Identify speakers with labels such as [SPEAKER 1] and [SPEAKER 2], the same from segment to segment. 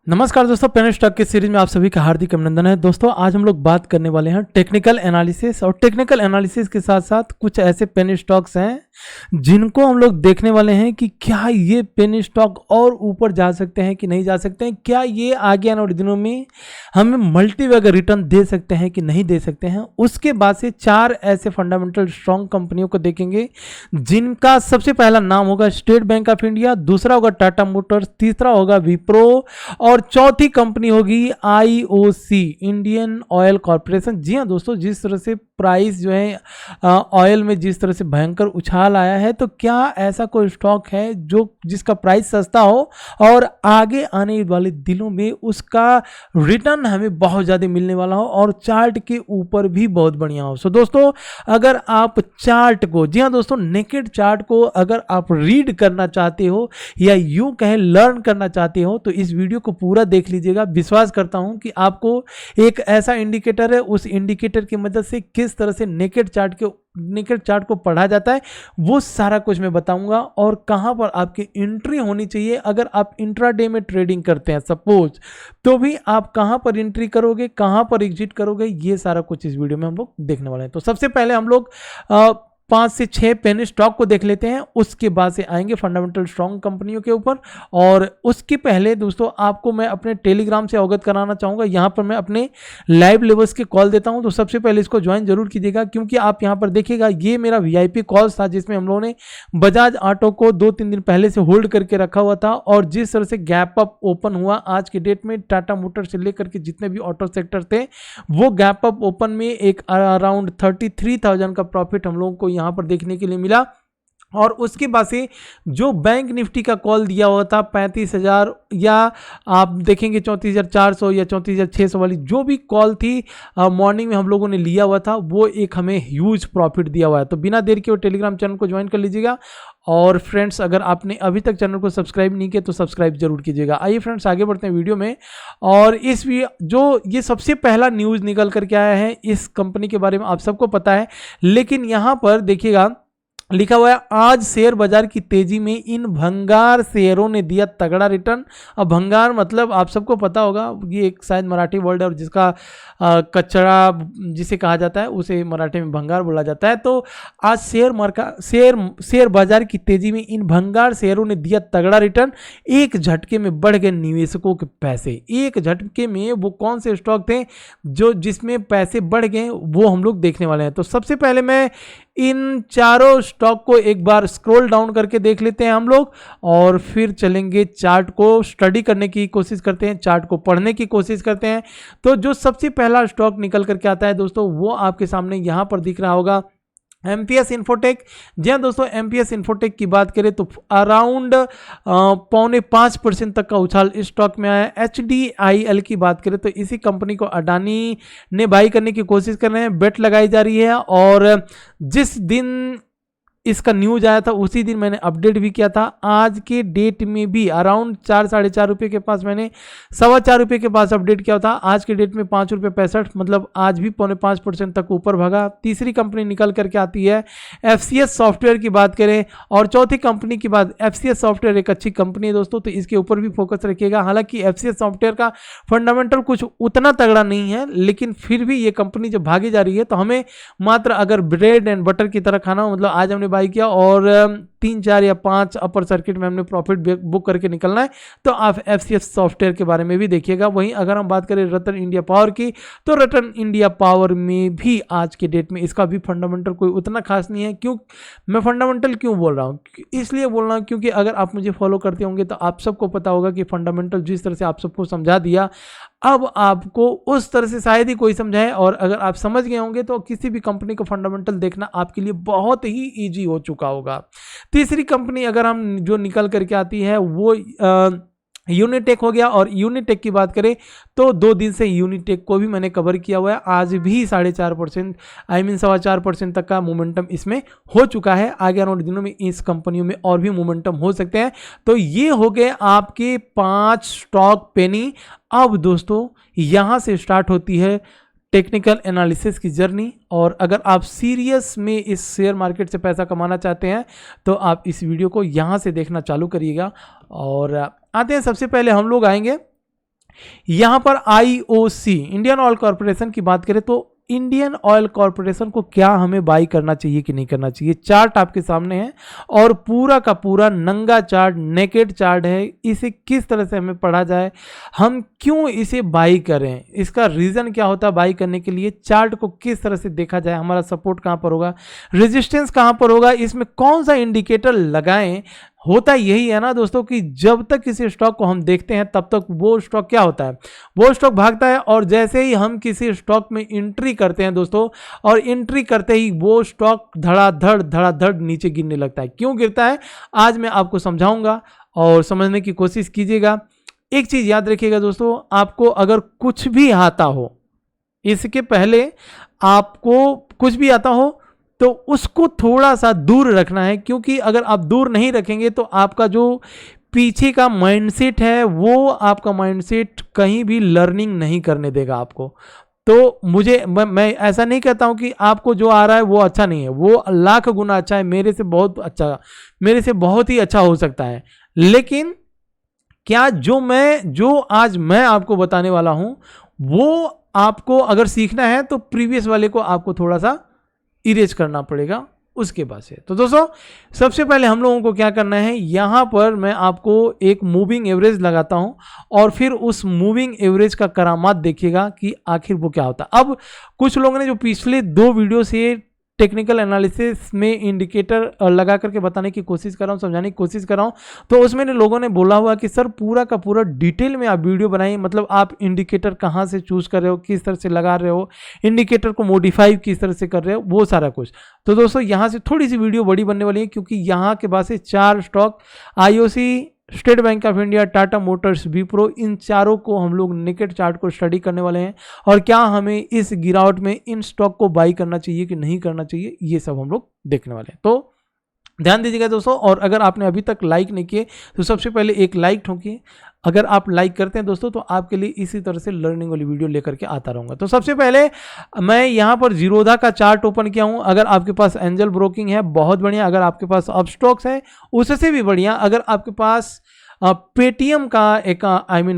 [SPEAKER 1] नमस्कार दोस्तों, penny stock की सीरीज में आप सभी का हार्दिक अभिनंदन है। दोस्तों आज हम लोग बात करने वाले हैं टेक्निकल एनालिसिस, और टेक्निकल एनालिसिस के साथ साथ कुछ ऐसे पेनी स्टॉक्स हैं जिनको हम लोग देखने वाले हैं कि क्या ये पेनी स्टॉक और ऊपर जा सकते हैं कि नहीं जा सकते हैं, क्या ये आगे आने वाले दिनों में हमें मल्टीबैगर रिटर्न दे सकते हैं कि नहीं दे सकते हैं। उसके बाद से चार ऐसे फंडामेंटल स्ट्रॉन्ग कंपनियों को देखेंगे जिनका सबसे पहला नाम होगा स्टेट बैंक ऑफ इंडिया, दूसरा होगा टाटा मोटर्स, तीसरा होगा विप्रो और चौथी कंपनी होगी आईओसी, इंडियन ऑयल कॉर्पोरेशन। जी हाँ दोस्तों, जिस तरह से प्राइस जो है ऑयल में जिस तरह से भयंकर उछाल आया है, तो क्या ऐसा कोई स्टॉक है जो जिसका प्राइस सस्ता हो और आगे आने वाले दिनों में उसका रिटर्न हमें बहुत ज़्यादा मिलने वाला हो और चार्ट के ऊपर भी बहुत बढ़िया हो। सो दोस्तों, अगर आप चार्ट को, जी हाँ दोस्तों, नेकेड चार्ट को अगर आप रीड करना चाहते हो या यूं कहें लर्न करना चाहते हो तो इस वीडियो को पूरा देख लीजिएगा। विश्वास करता हूं कि आपको एक ऐसा इंडिकेटर है, उस इंडिकेटर की मदद से किस तरह से नेकेड चार्ट को पढ़ा जाता है वो सारा कुछ मैं बताऊंगा, और कहां पर आपकी एंट्री होनी चाहिए। अगर आप इंट्राडे में ट्रेडिंग करते हैं सपोज, तो भी आप कहां पर एंट्री करोगे, कहां पर एग्जिट करोगे, ये सारा कुछ इस वीडियो में हम लोग देखने वाले हैं। तो सबसे पहले हम लोग 5 से 6 पेनी स्टॉक को देख लेते हैं, उसके बाद से आएंगे फंडामेंटल स्ट्रॉन्ग कंपनियों के ऊपर। और उसके पहले दोस्तों आपको मैं अपने टेलीग्राम से अवगत कराना चाहूँगा। यहाँ पर मैं अपने लाइव लेवल्स के कॉल देता हूँ, तो सबसे पहले इसको ज्वाइन जरूर कीजिएगा, क्योंकि आप यहाँ पर देखिएगा ये मेरा वीआईपी कॉल्स था जिसमें हम लोगों ने बजाज ऑटो को 2-3 दिन पहले से होल्ड करके रखा हुआ था, और जिस तरह से गैप अप ओपन हुआ आज के डेट में टाटा मोटर से लेकर के जितने भी ऑटो सेक्टर थे, वो गैप अप ओपन में एक अराउंड 33,000 का प्रॉफिट हम लोगों को यहाँ पर देखने के लिए मिला। और उसके बाद से जो बैंक निफ्टी का कॉल दिया हुआ था 35,000, या आप देखेंगे 34,400 या 34,600 वाली जो भी कॉल थी मॉर्निंग में हम लोगों ने लिया हुआ था, वो एक हमें ह्यूज प्रॉफिट दिया हुआ है। तो बिना देर के वो टेलीग्राम चैनल को ज्वाइन कर लीजिएगा। और फ्रेंड्स, अगर आपने अभी तक चैनल को सब्सक्राइब नहीं किया तो सब्सक्राइब जरूर कीजिएगा। आइए फ्रेंड्स, आगे बढ़ते हैं वीडियो में। और ये सबसे पहला न्यूज़ निकल करके आया है, इस कंपनी के बारे में आप सबको पता है, लेकिन यहाँ पर देखिएगा लिखा हुआ है आज शेयर बाजार की तेजी में इन भंगार शेयरों ने दिया तगड़ा रिटर्न। अब भंगार मतलब आप सबको पता होगा, ये एक शायद मराठी वर्ड है, और जिसका कचरा जिसे कहा जाता है उसे मराठी में भंगार बोला जाता है। तो आज शेयर बाजार की तेजी में इन भंगार शेयरों ने दिया तगड़ा रिटर्न, एक झटके में बढ़ गए निवेशकों के पैसे। एक झटके में वो कौन से स्टॉक थे जो जिसमें पैसे बढ़ गए, वो हम लोग देखने वाले हैं। तो सबसे पहले मैं इन चारों स्टॉक को एक बार स्क्रॉल डाउन करके देख लेते हैं हम लोग, और फिर चलेंगे चार्ट को स्टडी करने की कोशिश करते हैं, चार्ट को पढ़ने की कोशिश करते हैं। तो जो सबसे पहला स्टॉक निकल करके आता है दोस्तों, वो आपके सामने यहां पर दिख रहा होगा, एमपीएस इन्फोटेक। जी हाँ दोस्तों, एमपीएस इन्फोटेक की बात करें तो अराउंड 4.5% तक का उछाल इस स्टॉक में आया। एचडीआईएल की बात करें तो इसी कंपनी को अडानी ने बाई करने की कोशिश कर रहे हैं, बेट लगाई जा रही है। और जिस दिन इसका न्यूज आया था उसी दिन मैंने अपडेट भी किया था। आज के डेट में भी अराउंड 4-4.5 रुपये के पास, मैंने 4.25 रुपये के पास अपडेट किया था। आज के डेट में 5.65 रुपये, मतलब आज भी 4.5% तक ऊपर भागा। तीसरी कंपनी निकल करके आती है एफसीएस सॉफ्टवेयर की बात करें, और चौथी कंपनी की बात, एफसीएस सॉफ्टवेयर एक अच्छी कंपनी है दोस्तों, तो इसके ऊपर भी फोकस रखिएगा। हालांकि एफसीएस सॉफ्टवेयर का फंडामेंटल कुछ उतना तगड़ा नहीं है, लेकिन फिर भी ये कंपनी जब भागी जा रही है तो हमें मात्र अगर ब्रेड एंड बटर की तरह खाना हो, मतलब आज हमने बाई किया और 3, 4 या 5 अपर सर्किट में हमने प्रॉफिट बुक करके निकलना है, तो आप एफसीएस सॉफ्टवेयर के बारे में भी देखिएगा। वहीं अगर हम बात करें रतन इंडिया पावर की, तो रतन इंडिया पावर में भी आज के डेट में इसका भी फंडामेंटल कोई उतना खास नहीं है। क्यों मैं फंडामेंटल क्यों बोल रहा हूँ, इसलिए बोल रहा हूँ क्योंकि अगर आप मुझे फॉलो करते होंगे तो आप सबको पता होगा कि फंडामेंटल जिस तरह से आप सबको समझा दिया, अब आपको उस तरह से शायद ही कोई समझाए, और अगर आप समझ गए होंगे तो किसी भी कंपनी का फंडामेंटल देखना आपके लिए बहुत ही इजी हो चुका होगा। तीसरी कंपनी अगर हम जो निकल करके आती है वो यूनिटेक हो गया। और यूनिटेक की बात करें तो 2 दिन से यूनिटेक को भी मैंने कवर किया हुआ है, आज भी 4.5% 4.25% तक का मोमेंटम इसमें हो चुका है। आगे आने वाले दिनों में इस कंपनियों में और भी मोमेंटम हो सकते हैं। तो ये हो गए आपके 5 स्टॉक पेनी। अब दोस्तों यहाँ से स्टार्ट होती है टेक्निकल एनालिसिस की जर्नी, और अगर आप सीरियस में इस शेयर मार्केट से पैसा कमाना चाहते हैं तो आप इस वीडियो को यहाँ से देखना चालू करिएगा। और आते हैं, सबसे पहले हम लोग आएंगे यहां पर आईओसी इंडियन ऑयल कॉर्पोरेशन की बात करें तो इंडियन ऑयल कॉर्पोरेशन को क्या हमें बाई करना चाहिए कि नहीं करना चाहिए, चार्ट आपके सामने है और पूरा का पूरा नंगा चार्ट, नेकेड चार्ट है। इसे किस तरह से हमें पढ़ा जाए, हम क्यों इसे बाई करें, इसका रीजन क्या होता है बाई करने के लिए, चार्ट को किस तरह से देखा जाए, हमारा सपोर्ट कहां पर होगा, रेजिस्टेंस कहां पर होगा, इसमें कौन सा इंडिकेटर लगाएं। होता यही है ना दोस्तों कि जब तक किसी स्टॉक को हम देखते हैं तब तक वो स्टॉक क्या होता है, वो स्टॉक भागता है, और जैसे ही हम किसी स्टॉक में एंट्री करते हैं दोस्तों, और एंट्री करते ही वो स्टॉक धड़ाधड़ नीचे गिरने लगता है। क्यों गिरता है आज मैं आपको समझाऊंगा और समझने की कोशिश कीजिएगा। एक चीज याद रखिएगा दोस्तों, आपको अगर कुछ भी आता हो, इसके पहले आपको कुछ भी आता हो तो उसको थोड़ा सा दूर रखना है, क्योंकि अगर आप दूर नहीं रखेंगे तो आपका जो पीछे का माइंडसेट है वो आपका माइंडसेट कहीं भी लर्निंग नहीं करने देगा आपको। तो मैं ऐसा नहीं कहता हूं कि आपको जो आ रहा है वो अच्छा नहीं है, वो लाख गुना अच्छा है, मेरे से बहुत अच्छा, मेरे से बहुत ही अच्छा हो सकता है। लेकिन क्या जो आज मैं आपको बताने वाला हूं वो आपको अगर सीखना है तो प्रीवियस वाले को आपको थोड़ा सा इरेज करना पड़ेगा उसके बाद से। तो दोस्तों सबसे पहले हम लोगों को क्या करना है, यहां पर मैं आपको एक मूविंग एवरेज लगाता हूं और फिर उस मूविंग एवरेज का करामात देखिएगा कि आखिर वो क्या होता है। अब कुछ लोगों ने जो पिछले 2 वीडियो से टेक्निकल एनालिसिस में इंडिकेटर लगा करके बताने की कोशिश कर रहा हूं, समझाने की कोशिश कर रहा हूं, तो उसमें लोगों ने बोला हुआ कि सर पूरा का पूरा डिटेल में आप वीडियो बनाइए, मतलब आप इंडिकेटर कहां से चूज कर रहे हो, किस तरह से लगा रहे हो, इंडिकेटर को मॉडिफाई किस तरह से कर रहे हो, वो सारा कुछ। तो दोस्तों यहां से थोड़ी सी वीडियो बड़ी बनने वाली है, क्योंकि यहां के बाद से 4 stock IOC, State Bank of India, Tata Motors, Wipro, इन चारों को हम लोग नेकेड चार्ट को स्टडी करने वाले हैं और क्या हमें इस गिरावट में इन स्टॉक को बाई करना चाहिए कि नहीं करना चाहिए, ये सब हम लोग देखने वाले हैं। तो ध्यान दीजिएगा दोस्तों, और अगर आपने अभी तक लाइक नहीं किए तो सबसे पहले एक लाइक ठोकिए। अगर आप लाइक करते हैं दोस्तों तो आपके लिए इसी तरह से लर्निंग वाली वीडियो लेकर के आता रहूंगा। तो सबसे पहले मैं यहां पर जीरोधा का चार्ट ओपन किया हूं। अगर आपके पास एंजल ब्रोकिंग है बहुत बढ़िया, अगर आपके पास अब स्टॉक्स है उससे भी बढ़िया, अगर आपके पास पेटीएम का एक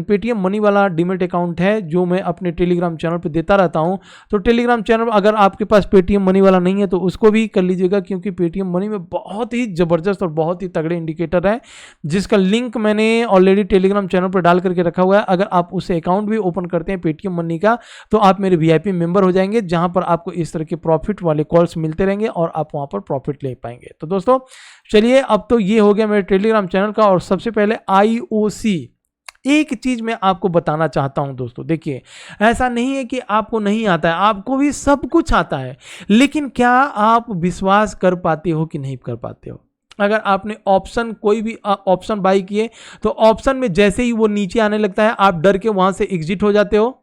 [SPEAKER 1] पेटीएम मनी वाला डीमेट अकाउंट है जो मैं अपने टेलीग्राम चैनल पे देता रहता हूं, तो टेलीग्राम चैनल अगर आपके पास पेटीएम मनी वाला नहीं है तो उसको भी कर लीजिएगा, क्योंकि पेटीएम मनी में बहुत ही ज़बरदस्त और बहुत ही तगड़े इंडिकेटर है जिसका लिंक मैंने ऑलरेडी टेलीग्राम चैनल पर डाल करके रखा हुआ है। अगर आप उससे अकाउंट भी ओपन करते हैं पेटीएम मनी का तो आप मेरे VIP मेंबर हो जाएंगे, जहां पर आपको इस तरह के प्रॉफिट वाले कॉल्स मिलते रहेंगे और आप वहां पर प्रॉफिट ले पाएंगे। तो दोस्तों चलिए, अब तो ये हो गया मेरे टेलीग्राम चैनल का। और सबसे पहले आईओसी, एक चीज मैं आपको बताना चाहता हूं दोस्तों, देखिए ऐसा नहीं है कि आपको नहीं आता है, आपको भी सब कुछ आता है, लेकिन क्या आप विश्वास कर पाते हो कि नहीं कर पाते हो। अगर आपने ऑप्शन कोई भी ऑप्शन बाई किए तो ऑप्शन में जैसे ही वो नीचे आने लगता है आप डर के वहां से एग्जिट हो जाते हो,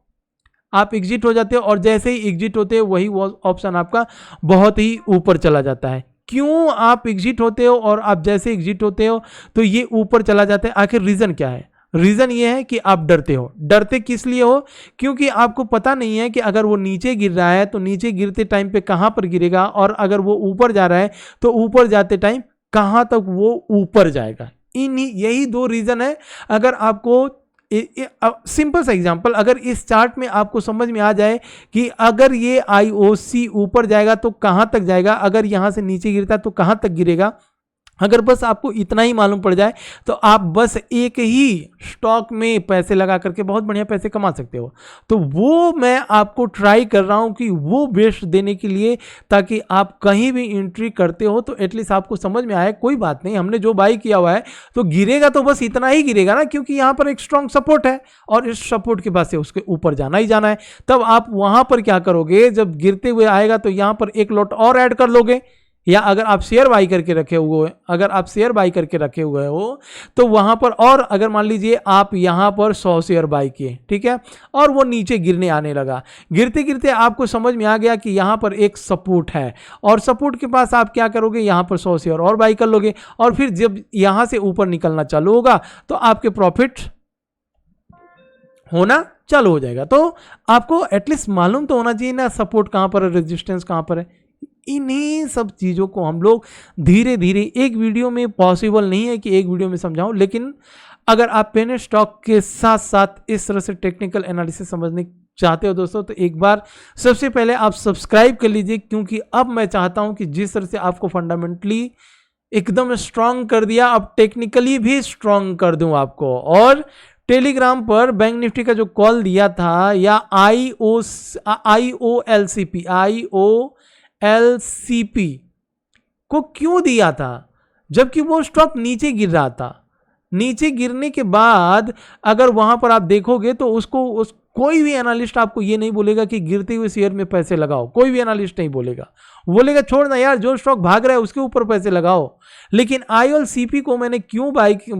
[SPEAKER 1] आप एग्जिट हो जाते हो, और जैसे ही एग्जिट होते हो वही ऑप्शन आपका बहुत ही ऊपर चला जाता है। क्यों आप एग्जिट होते हो और आप जैसे एग्जिट होते हो तो ये ऊपर चला जाता है, आखिर रीजन क्या है। रीजन ये है कि आप डरते हो। डरते किस लिए हो, क्योंकि आपको पता नहीं है कि अगर वो नीचे गिर रहा है तो नीचे गिरते टाइम पे कहां पर गिरेगा, और अगर वो ऊपर जा रहा है तो ऊपर जाते टाइम कहां तक वो ऊपर जाएगा। यही 2 रीजन है। अगर आपको सिंपल सा एग्जांपल, अगर इस चार्ट में आपको समझ में आ जाए कि अगर ये आईओसी ऊपर जाएगा तो कहां तक जाएगा, अगर यहां से नीचे गिरता है तो कहां तक गिरेगा, अगर बस आपको इतना ही मालूम पड़ जाए तो आप बस एक ही स्टॉक में पैसे लगा करके बहुत बढ़िया पैसे कमा सकते हो। तो वो मैं आपको ट्राई कर रहा हूं कि वो बेस्ट देने के लिए, ताकि आप कहीं भी एंट्री करते हो तो एटलीस्ट आपको समझ में आए कोई बात नहीं, हमने जो बाई किया हुआ है तो गिरेगा तो बस इतना ही गिरेगा ना, क्योंकि यहाँ पर एक स्ट्रॉन्ग सपोर्ट है और इस सपोर्ट के बाद से उसके ऊपर जाना ही जाना है। तब आप वहां पर क्या करोगे, जब गिरते हुए आएगा तो यहाँ पर एक लॉट और ऐड कर लोगे, या अगर आप शेयर बाई करके रखे हुए हो तो वहां पर, और अगर मान लीजिए आप यहां पर 100 शेयर बाई किए, ठीक है, और वो नीचे गिरने आने लगा, गिरते गिरते आपको समझ में आ गया कि यहां पर एक सपोर्ट है, और सपोर्ट के पास आप क्या करोगे, यहां पर 100 शेयर और बाई कर लोगे, और फिर जब यहां से ऊपर निकलना चालू होगा तो आपके प्रॉफिट होना चालू हो जाएगा। तो आपको एटलीस्ट मालूम तो होना चाहिए ना सपोर्ट कहां पर है, रेजिस्टेंस कहां पर है। इन्हीं सब चीज़ों को हम लोग धीरे धीरे, एक वीडियो में पॉसिबल नहीं है कि एक वीडियो में समझाऊं, लेकिन अगर आप पेनी स्टॉक के साथ साथ इस तरह से टेक्निकल एनालिसिस समझने चाहते हो दोस्तों, तो एक बार सबसे पहले आप सब्सक्राइब कर लीजिए, क्योंकि अब मैं चाहता हूं कि जिस तरह से आपको फंडामेंटली एकदम स्ट्रांग कर दिया, अब टेक्निकली भी स्ट्रांग कर दूं आपको। और टेलीग्राम पर बैंक निफ्टी का जो कॉल दिया था, या IOLCP को क्यों दिया था, जबकि वो स्टॉक नीचे गिर रहा था। नीचे गिरने के बाद अगर वहां पर आप देखोगे तो कोई भी एनालिस्ट आपको ये नहीं बोलेगा कि गिरते हुए शेयर में पैसे लगाओ, कोई भी एनालिस्ट नहीं बोलेगा, बोलेगा छोड़ ना यार, जो स्टॉक भाग रहा है उसके ऊपर पैसे लगाओ। लेकिन IOLCP को मैंने क्यों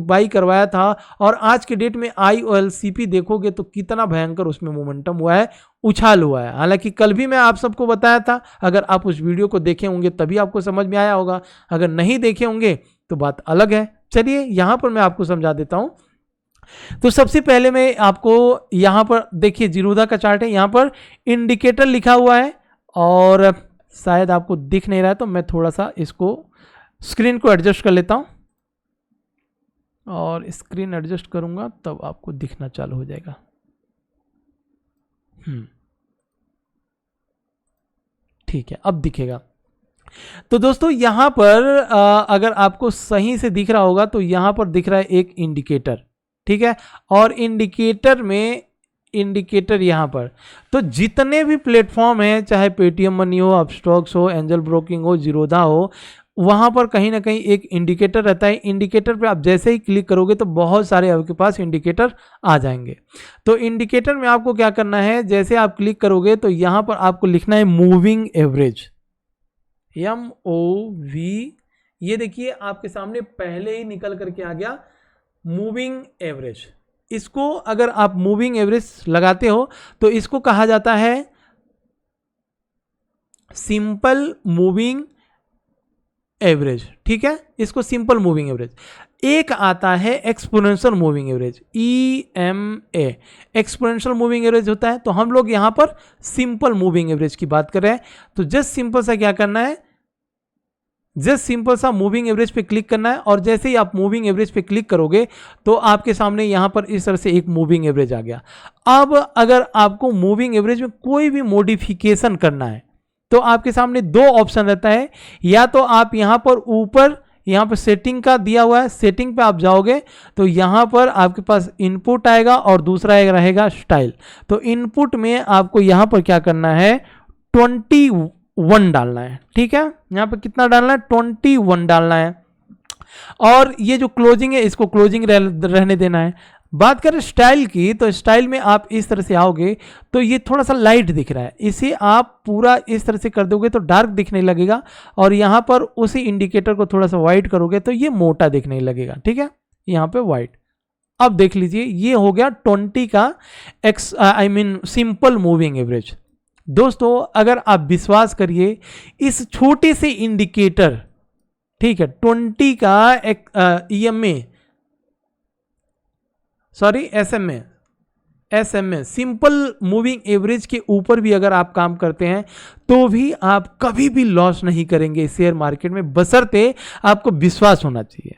[SPEAKER 1] बाई करवाया था, और आज के डेट में IOLCP देखोगे तो कितना भयंकर उसमें मोमेंटम हुआ है, उछाल हुआ है। हालांकि कल भी मैं आप सबको बताया था, अगर आप उस वीडियो को देखे होंगे तभी आपको समझ में आया होगा, अगर नहीं देखे होंगे तो बात अलग है। चलिए यहां पर मैं आपको समझा देता हूं। तो सबसे पहले मैं आपको यहां पर देखिए, जीरोधा का चार्ट है, यहां पर इंडिकेटर लिखा हुआ है, और शायद आपको दिख नहीं रहा है तो मैं थोड़ा सा इसको स्क्रीन को एडजस्ट कर लेता हूं, और स्क्रीन एडजस्ट करूंगा तब आपको दिखना चालू हो जाएगा। ठीक है, अब दिखेगा। तो दोस्तों यहां पर अगर आपको सही से दिख रहा होगा तो यहां पर दिख रहा है एक इंडिकेटर, ठीक है, और इंडिकेटर यहां पर, तो जितने भी प्लेटफॉर्म हैं, चाहे पेटीएम मनी हो, अपस्टॉक्स हो, एंजल ब्रोकिंग हो, जीरोधा हो, वहां पर कहीं ना कहीं एक इंडिकेटर रहता है। इंडिकेटर पे आप जैसे ही क्लिक करोगे तो बहुत सारे आपके पास इंडिकेटर आ जाएंगे। तो इंडिकेटर में आपको क्या करना है, जैसे आप क्लिक करोगे तो यहां पर आपको लिखना है मूविंग एवरेज, MOV, ये देखिए आपके सामने पहले ही निकल करके आ गया मूविंग एवरेज। इसको अगर आप मूविंग एवरेज लगाते हो तो इसको कहा जाता है सिंपल मूविंग एवरेज, ठीक है, इसको सिंपल मूविंग एवरेज। एक आता है exponential moving average, EMA, exponential moving average होता है। तो हम लोग यहां पर सिंपल मूविंग एवरेज की बात कर रहे हैं। तो जस्ट सिंपल सा क्या करना है, जस्ट सिंपल सा मूविंग एवरेज पे क्लिक करना है, और जैसे ही आप मूविंग एवरेज पे क्लिक करोगे तो आपके सामने यहां पर इस तरह से एक मूविंग एवरेज आ गया। अब अगर आपको मूविंग एवरेज में कोई भी मॉडिफिकेशन करना है तो आपके सामने दो ऑप्शन रहता है, या तो आप यहां पर ऊपर, यहां पर सेटिंग का दिया हुआ है, सेटिंग पे आप जाओगे तो यहां पर आपके पास इनपुट आएगा, और दूसरा रहेगा स्टाइल। तो इनपुट में आपको यहां पर क्या करना है, 21 डालना है, ठीक है, यहां पर कितना डालना है, 21 डालना है, और ये जो क्लोजिंग है इसको क्लोजिंग रहने देना है। बात करें स्टाइल की, तो स्टाइल में आप इस तरह से आओगे तो ये थोड़ा सा लाइट दिख रहा है, इसे आप पूरा इस तरह से कर दोगे तो डार्क दिखने लगेगा, और यहां पर उसी इंडिकेटर को थोड़ा सा व्हाइट करोगे तो ये मोटा दिखने लगेगा, ठीक है, यहां पे व्हाइट। अब देख लीजिए ये हो गया 20 का सिंपल मूविंग एवरेज। दोस्तों अगर आप विश्वास करिए, इस छोटे से इंडिकेटर, ठीक है, 20 का SMA सिंपल मूविंग एवरेज के ऊपर भी अगर आप काम करते हैं तो भी आप कभी भी लॉस नहीं करेंगे शेयर मार्केट में, बशर्ते आपको विश्वास होना चाहिए।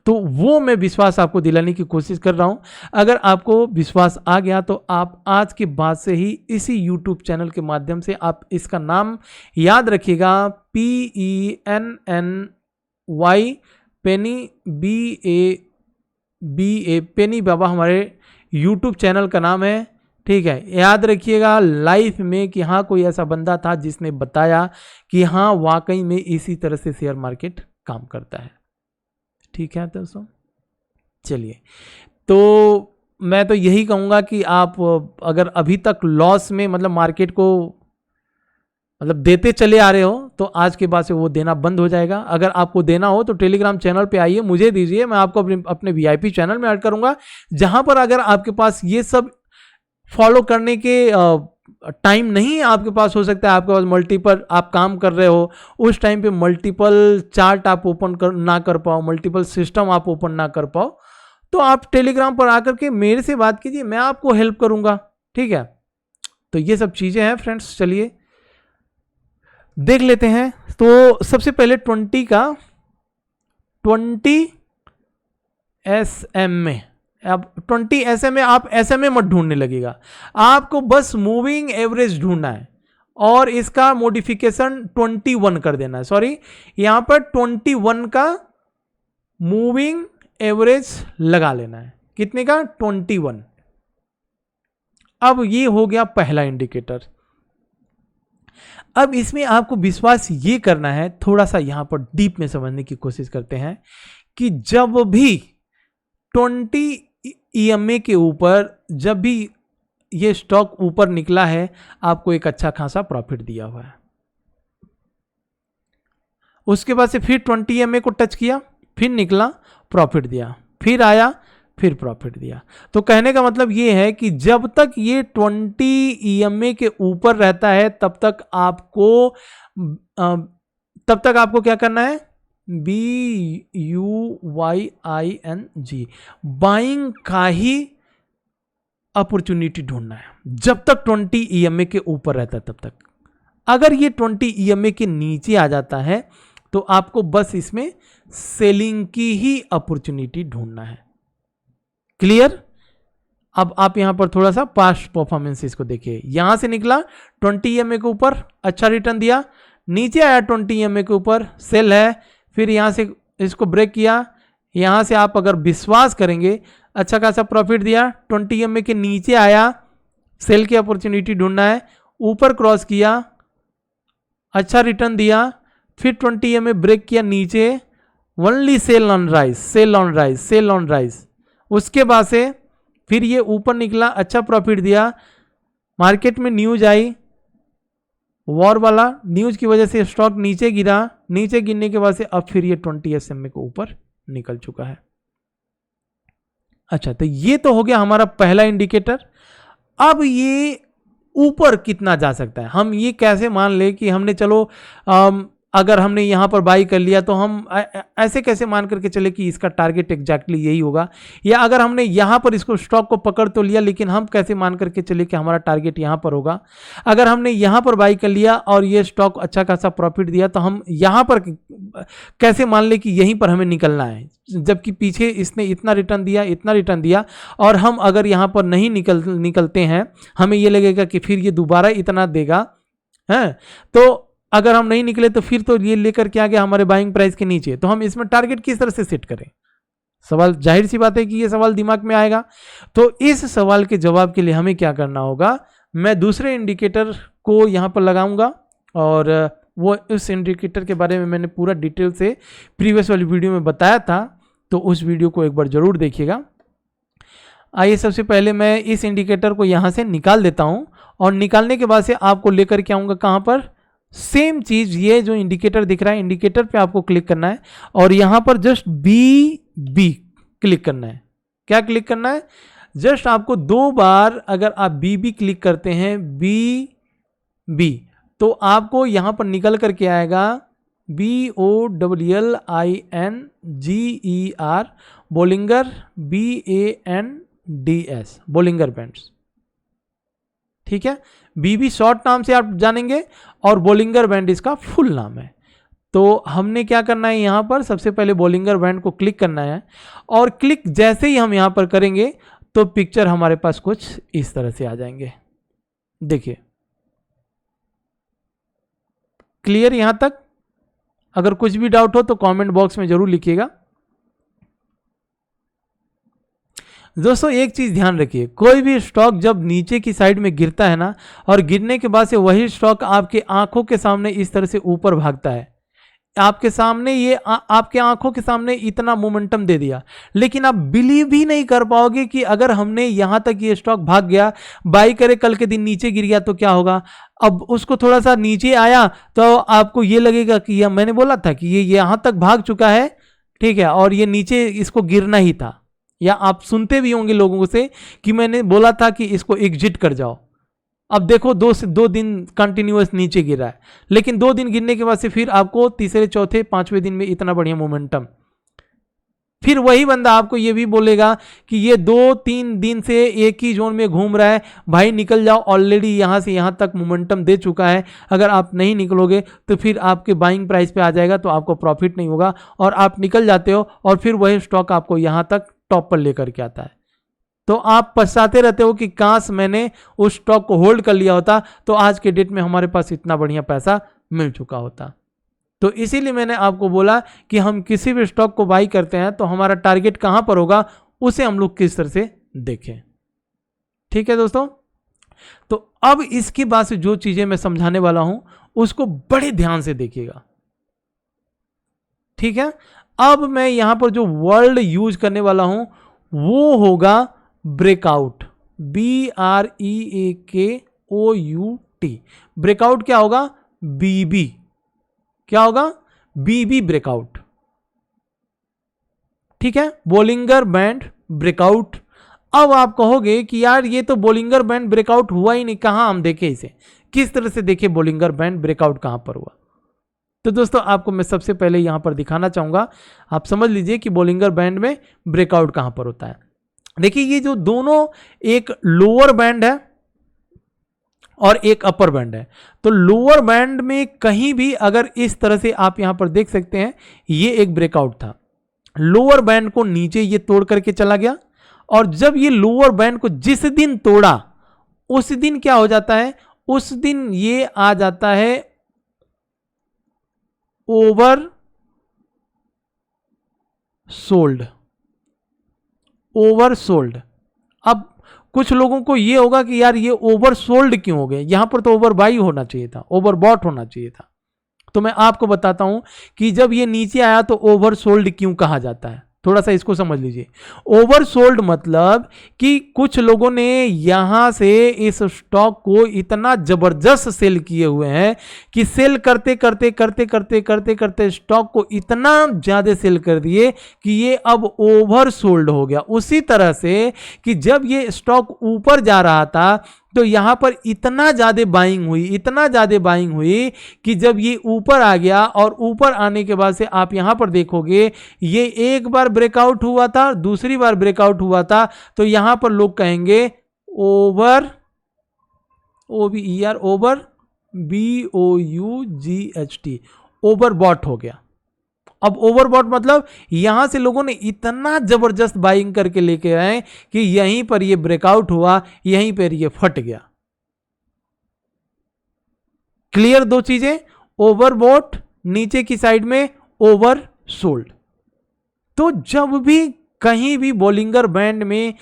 [SPEAKER 1] तो वो मैं विश्वास आपको दिलाने की कोशिश कर रहा हूं। अगर आपको विश्वास आ गया तो आप आज के बाद से ही इसी YouTube चैनल के माध्यम से आप इसका नाम याद रखिएगा, PENNY BA पेनी बाबा हमारे YouTube चैनल का नाम है, ठीक है, याद रखिएगा लाइफ में कि हाँ कोई ऐसा बंदा था जिसने बताया कि हाँ वाकई में इसी तरह से शेयर मार्केट काम करता है, ठीक है दोस्तों। चलिए, तो मैं तो यही कहूँगा कि आप अगर अभी तक लॉस में मतलब मार्केट को मतलब देते चले आ रहे हो तो आज के बाद से वो देना बंद हो जाएगा। अगर आपको देना हो तो टेलीग्राम चैनल पे आइए, मुझे दीजिए, मैं आपको अपने VIP चैनल में ऐड करूंगा, जहां पर अगर आपके पास ये सब फॉलो करने के टाइम नहीं आपके पास, हो सकता है आपके पास मल्टीपल आप काम कर रहे हो, उस टाइम पे मल्टीपल चार्ट आप ओपन ना कर पाओ, मल्टीपल सिस्टम आप ओपन ना कर पाओ, तो आप टेलीग्राम पर आकर के मेरे से बात कीजिए, मैं आपको हेल्प करूंगा, ठीक है। तो ये सब चीजें हैं फ्रेंड्स, चलिए देख लेते हैं। तो सबसे पहले 20 का 20 SMA अब 20 SMA आप SMA मत ढूंढने लगेगा, आपको बस मूविंग एवरेज ढूंढना है और इसका मॉडिफिकेशन 21 कर देना है। सॉरी, यहां पर 21 का मूविंग एवरेज लगा लेना है। कितने का? 21। अब ये हो गया पहला इंडिकेटर। अब इसमें आपको विश्वास ये करना है, थोड़ा सा यहां पर डीप में समझने की कोशिश करते हैं कि जब भी 20 EMA के ऊपर जब भी ये स्टॉक ऊपर निकला है, आपको एक अच्छा खासा प्रॉफिट दिया हुआ है। उसके बाद से फिर 20 EMA को टच किया, फिर निकला, प्रॉफिट दिया, फिर आया, फिर प्रॉफिट दिया। तो कहने का मतलब ये है कि जब तक ये 20 EMA के ऊपर रहता है तब तक आपको क्या करना है? BUYING, बाइंग का ही अपॉर्चुनिटी ढूंढना है जब तक 20 EMA के ऊपर रहता है तब तक। अगर ये 20 EMA के नीचे आ जाता है तो आपको बस इसमें सेलिंग की ही अपॉर्चुनिटी ढूंढना है। क्लियर? अब आप यहां पर थोड़ा सा पास्ट परफॉर्मेंसेस को देखिए। यहां से निकला 20 EMA के ऊपर, अच्छा रिटर्न दिया, नीचे आया 20 EMA के ऊपर, सेल है, फिर यहां से इसको ब्रेक किया, यहां से आप अगर विश्वास करेंगे अच्छा खासा प्रॉफिट दिया, 20 EMA के नीचे आया, सेल की अपॉर्चुनिटी ढूंढना है, ऊपर क्रॉस किया, अच्छा रिटर्न दिया, फिर 20 EMA ब्रेक किया नीचे, only sell on rise, sell on rise, sell on rise. उसके बाद से फिर ये ऊपर निकला, अच्छा प्रॉफिट दिया, मार्केट में न्यूज आई, वॉर वाला न्यूज की वजह से स्टॉक नीचे गिरा, नीचे गिरने के बाद से अब फिर ये 20 SMA को ऊपर निकल चुका है। अच्छा, तो ये तो हो गया हमारा पहला इंडिकेटर। अब ये ऊपर कितना जा सकता है, हम ये कैसे मान ले कि हमने चलो अगर हमने यहां पर बाई कर लिया तो हम ऐसे कैसे मान करके चले कि इसका टारगेट एग्जैक्टली यही होगा, या अगर हमने यहां पर इसको स्टॉक को पकड़ तो लिया लेकिन हम कैसे मान करके चले कि हमारा टारगेट यहां पर होगा। अगर हमने यहां पर बाई कर लिया और ये स्टॉक अच्छा खासा प्रॉफिट दिया तो हम यहां पर कैसे मान ले कि यहीं पर हमें निकलना है, जबकि पीछे इसने इतना रिटर्न दिया, इतना रिटर्न दिया, और हम अगर यहां पर नहीं निकलते हैं, हमें ये लगेगा कि फिर ये दोबारा इतना देगा है। तो अगर हम नहीं निकले तो फिर तो ये लेकर के आ गया हमारे बाइंग प्राइस के नीचे, तो हम इसमें टारगेट किस तरह से सेट करें? सवाल जाहिर सी बात है कि ये सवाल दिमाग में आएगा। तो इस सवाल के जवाब के लिए हमें क्या करना होगा, मैं दूसरे इंडिकेटर को यहां पर लगाऊंगा और वो उस इंडिकेटर के बारे में मैंने पूरा डिटेल से प्रीवियस वाली वीडियो में बताया था, तो उस वीडियो को एक बार जरूर देखिएगा। आइए सबसे पहले मैं इस इंडिकेटर को यहां से निकाल देता हूं और निकालने के बाद से आपको लेकर के आऊंगा कहां पर, सेम चीज, ये जो इंडिकेटर दिख रहा है, इंडिकेटर पे आपको क्लिक करना है और यहां पर जस्ट बी क्लिक करना है। क्या क्लिक करना है? जस्ट आपको 2 बार अगर आप बी क्लिक करते हैं, बी, तो आपको यहां पर निकल करके आएगा BOLLINGER, Bollinger, BANDS, Bollinger bands. ठीक है, बीबी शॉर्ट नाम से आप जानेंगे और बोलिंगर बैंड इसका फुल नाम है। तो हमने क्या करना है, यहां पर सबसे पहले बोलिंगर बैंड को क्लिक करना है और क्लिक जैसे ही हम यहां पर करेंगे तो पिक्चर हमारे पास कुछ इस तरह से आ जाएंगे। देखिए, क्लियर यहां तक? अगर कुछ भी डाउट हो तो कमेंट बॉक्स में जरूर लिखिएगा। दोस्तों एक चीज ध्यान रखिए, कोई भी स्टॉक जब नीचे की साइड में गिरता है ना, और गिरने के बाद से वही स्टॉक आपके आंखों के सामने इस तरह से ऊपर भागता है, आपके सामने ये आपके आंखों के सामने इतना मोमेंटम दे दिया, लेकिन आप बिलीव भी नहीं कर पाओगे कि अगर हमने यहां तक ये स्टॉक भाग गया, बाई करे, कल के दिन नीचे गिर गया तो क्या होगा। अब उसको थोड़ा सा नीचे आया तो आपको ये लगेगा कि यह मैंने बोला था कि ये यहां तक भाग चुका है, ठीक है, और ये नीचे इसको गिरना ही था। या आप सुनते भी होंगे लोगों से कि मैंने बोला था कि इसको एग्जिट कर जाओ। अब देखो 2 दिन कंटिन्यूअस नीचे गिरा है, लेकिन 2 दिन गिरने के बाद से फिर आपको तीसरे, चौथे, 5वें दिन में इतना बढ़िया मोमेंटम। फिर वही बंदा आपको ये भी बोलेगा कि ये 2-3 दिन से एक ही जोन में घूम रहा है, भाई निकल जाओ, ऑलरेडी यहां से यहां तक मोमेंटम दे चुका है। अगर आप नहीं निकलोगे तो फिर आपके बाइंग प्राइस पे आ जाएगा, तो आपको प्रॉफिट नहीं होगा, और आप निकल जाते हो और फिर वही स्टॉक आपको यहां तक टॉप पर लेकर के आता है। तो आप पछताते रहते हो कि काश मैंने उस स्टॉक को होल्ड कर लिया होता तो आज के डेट में हमारे पास इतना बढ़िया पैसा मिल चुका होता। तो इसीलिए मैंने आपको बोला कि हम किसी भी स्टॉक को बाई करते हैं तो हमारा टारगेट कहां पर होगा, उसे हम लोग किस तरह से देखें। ठीक है दोस्तों, तो अब इसके बाद से जो चीजें मैं समझाने वाला हूं उसको बड़े ध्यान से देखिएगा। ठीक है, अब मैं यहां पर जो वर्ड यूज करने वाला हूं वो होगा ब्रेकआउट, BREAKOUT। ब्रेकआउट क्या होगा, BB, क्या होगा, BB ब्रेकआउट। ठीक है, बोलिंगर बैंड ब्रेकआउट। अब आप कहोगे कि यार ये तो बोलिंगर बैंड ब्रेकआउट हुआ ही नहीं, कहां हम देखें इसे, किस तरह से देखें बोलिंगर बैंड ब्रेकआउट कहां पर हुआ। तो दोस्तों आपको मैं सबसे पहले यहां पर दिखाना चाहूंगा, आप समझ लीजिए कि बोलिंगर बैंड में ब्रेकआउट कहां पर होता है। देखिए ये जो दोनों, एक लोअर बैंड है और एक अपर बैंड है, तो लोअर बैंड में कहीं भी अगर इस तरह से आप यहां पर देख सकते हैं, ये एक ब्रेकआउट था, लोअर बैंड को नीचे ये तोड़ करके चला गया, और जब ये लोअर बैंड को जिस दिन तोड़ा उस दिन क्या हो जाता है, उस दिन ये आ जाता है ओवर सोल्ड, ओवर सोल्ड। अब कुछ लोगों को यह होगा कि यार ये ओवर सोल्ड क्यों हो गया, यहां पर तो ओवर बाई होना चाहिए था, ओवर बॉट होना चाहिए था। तो मैं आपको बताता हूं कि जब ये नीचे आया तो ओवर सोल्ड क्यों कहा जाता है, थोड़ा सा इसको समझ लीजिए। ओवर सोल्ड मतलब कि कुछ लोगों ने यहां से इस स्टॉक को इतना जबरदस्त सेल किए हुए हैं कि सेल करते करते करते करते करते करते स्टॉक को इतना ज्यादा सेल कर दिए कि ये अब ओवर सोल्ड हो गया। उसी तरह से कि जब ये स्टॉक ऊपर जा रहा था तो यहां पर इतना ज्यादा बाइंग हुई, इतना ज्यादा बाइंग हुई कि जब ये ऊपर आ गया, और ऊपर आने के बाद से आप यहां पर देखोगे ये एक बार ब्रेकआउट हुआ था, दूसरी बार ब्रेकआउट हुआ था, तो यहां पर लोग कहेंगे over, OVER, over, BOUGHT, overbought हो गया। अब ओवरबॉट मतलब यहां से लोगों ने इतना जबरदस्त बाइंग करके लेके आए कि यहीं पर ये ब्रेकआउट हुआ, यहीं पर ये फट गया। क्लियर दो चीजें, ओवरबॉट नीचे की साइड में, ओवर सोल्ड। तो जब भी कहीं भी बोलिंगर बैंड में